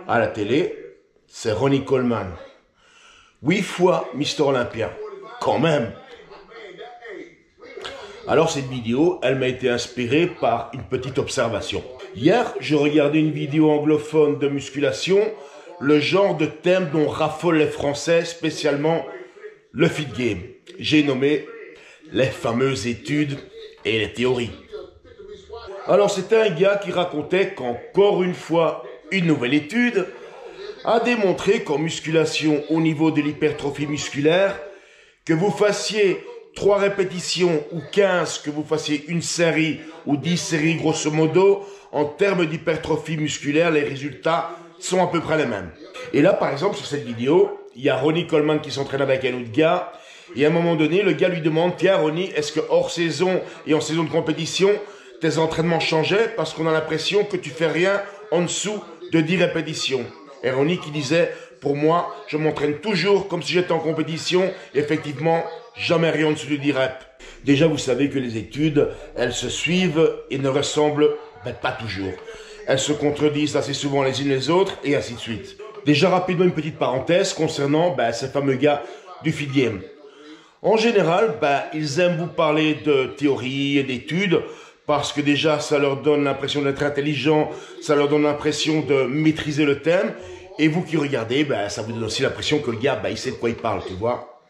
À la télé, c'est Ronnie Coleman. 8 fois Mister Olympia. Quand même. Alors cette vidéo, elle m'a été inspirée par une petite observation. Hier, je regardais une vidéo anglophone de musculation, le genre de thème dont raffolent les Français, spécialement le fit game. J'ai nommé les fameuses études et les théories. Alors c'était un gars qui racontait qu'encore une fois, une nouvelle étude a démontré qu'en musculation au niveau de l'hypertrophie musculaire, que vous fassiez 3 répétitions ou 15, que vous fassiez une série ou 10 séries grosso modo, en termes d'hypertrophie musculaire, les résultats sont à peu près les mêmes. Et là par exemple sur cette vidéo, il y a Ronnie Coleman qui s'entraîne avec un autre gars, et à un moment donné, le gars lui demande, tiens Ronnie, est-ce que hors saison et en saison de compétition, tes entraînements changeaient parce qu'on a l'impression que tu fais rien en dessous de 10 répétitions. Et Ronnie qui disait, pour moi, je m'entraîne toujours comme si j'étais en compétition, et effectivement, jamais rien en dessous de 10 reps. Déjà, vous savez que les études, elles se suivent et ne ressemblent pas toujours. Elles se contredisent assez souvent les unes les autres, et ainsi de suite. Déjà, rapidement, une petite parenthèse concernant ces fameux gars du fit game. En général, ils aiment vous parler de théorie et d'études, parce que déjà, ça leur donne l'impression d'être intelligent, ça leur donne l'impression de maîtriser le thème, et vous qui regardez, ça vous donne aussi l'impression que le gars, il sait de quoi il parle, tu vois.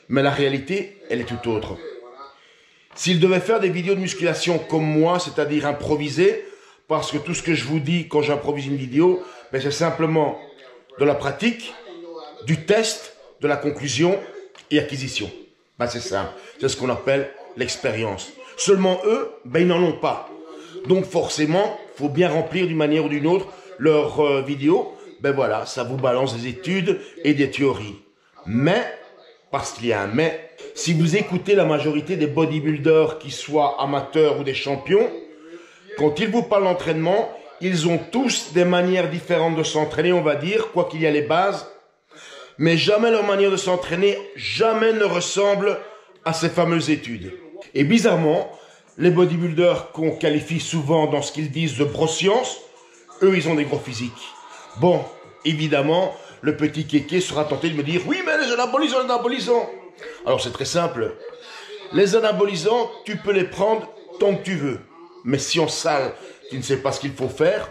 Mais la réalité, elle est tout autre. S'il devait faire des vidéos de musculation comme moi, c'est-à-dire improviser, parce que tout ce que je vous dis quand j'improvise une vidéo, c'est simplement de la pratique, du test, de la conclusion et acquisition. C'est simple, c'est ce qu'on appelle l'expérience. Seulement eux, ils n'en ont pas. Donc forcément, il faut bien remplir d'une manière ou d'une autre leurs vidéos. Voilà, ça vous balance des études et des théories. Mais, parce qu'il y a un mais, si vous écoutez la majorité des bodybuilders, qui soient amateurs ou des champions, quand ils vous parlent d'entraînement, ils ont tous des manières différentes de s'entraîner, on va dire, quoi qu'il y a les bases. Mais jamais leur manière de s'entraîner, jamais ne ressemble à ces fameuses études. Et bizarrement, les bodybuilders qu'on qualifie souvent dans ce qu'ils disent de broscience, eux, ils ont des gros physiques. Bon, évidemment, le petit kéké sera tenté de me dire « Oui, mais les anabolisants !» Alors, c'est très simple. Les anabolisants, tu peux les prendre tant que tu veux. Mais si en salle, tu ne sais pas ce qu'il faut faire,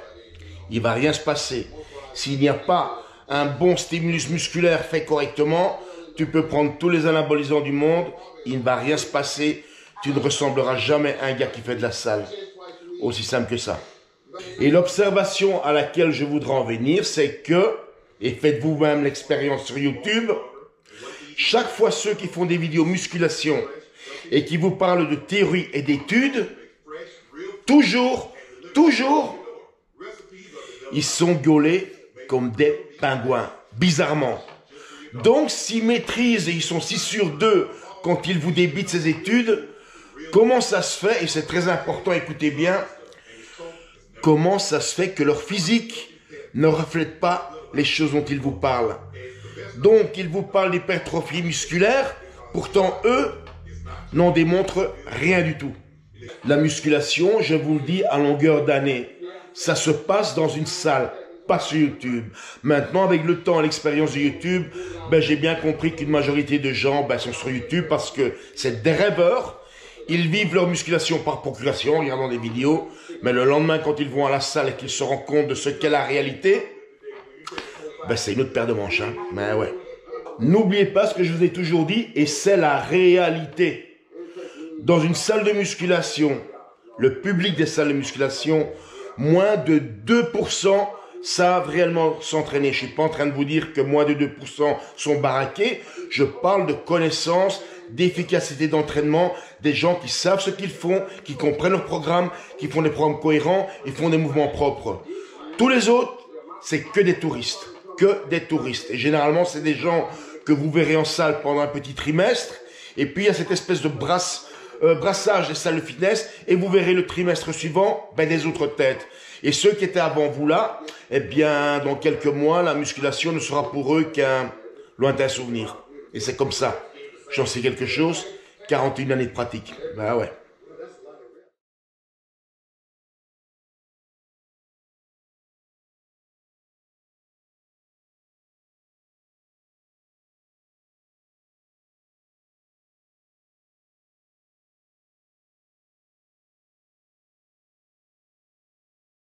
il ne va rien se passer. S'il n'y a pas un bon stimulus musculaire fait correctement, tu peux prendre tous les anabolisants du monde, il ne va rien se passer. Tu ne ressembleras jamais à un gars qui fait de la salle. Aussi simple que ça. Et l'observation à laquelle je voudrais en venir, c'est que, et faites vous-même l'expérience sur YouTube, chaque fois ceux qui font des vidéos musculation et qui vous parlent de théorie et d'études, toujours, ils sont gaulés comme des pingouins, bizarrement. Donc, s'ils maîtrisent et ils sont si sûrs d'eux quand ils vous débitent ces études, comment ça se fait, et c'est très important, écoutez bien, comment ça se fait que leur physique ne reflète pas les choses dont ils vous parlent. Donc, ils vous parlent d'hypertrophie musculaire, pourtant eux n'en démontrent rien du tout. La musculation, je vous le dis à longueur d'année, ça se passe dans une salle, pas sur YouTube. Maintenant, avec le temps et l'expérience de YouTube, j'ai bien compris qu'une majorité de gens sont sur YouTube parce que c'est des rêveurs. Ils vivent leur musculation par procuration, en regardant des vidéos, mais le lendemain, quand ils vont à la salle et qu'ils se rendent compte de ce qu'est la réalité, c'est une autre paire de manches, hein. Mais ouais. N'oubliez pas ce que je vous ai toujours dit, et c'est la réalité. Dans une salle de musculation, le public des salles de musculation, moins de 2% savent réellement s'entraîner. Je ne suis pas en train de vous dire que moins de 2% sont baraqués. Je parle de connaissances, d'efficacité d'entraînement, des gens qui savent ce qu'ils font, qui comprennent leur programme, qui font des programmes cohérents et font des mouvements propres. Tous les autres, c'est que des touristes. Que des touristes. Et généralement, c'est des gens que vous verrez en salle pendant un petit trimestre. Et puis, il y a cette espèce de brassage des salles de fitness. Et vous verrez le trimestre suivant, des autres têtes. Et ceux qui étaient avant vous là, dans quelques mois, la musculation ne sera pour eux qu'un lointain souvenir. Et c'est comme ça. J'en sais quelque chose, 41 années de pratique. Ouais.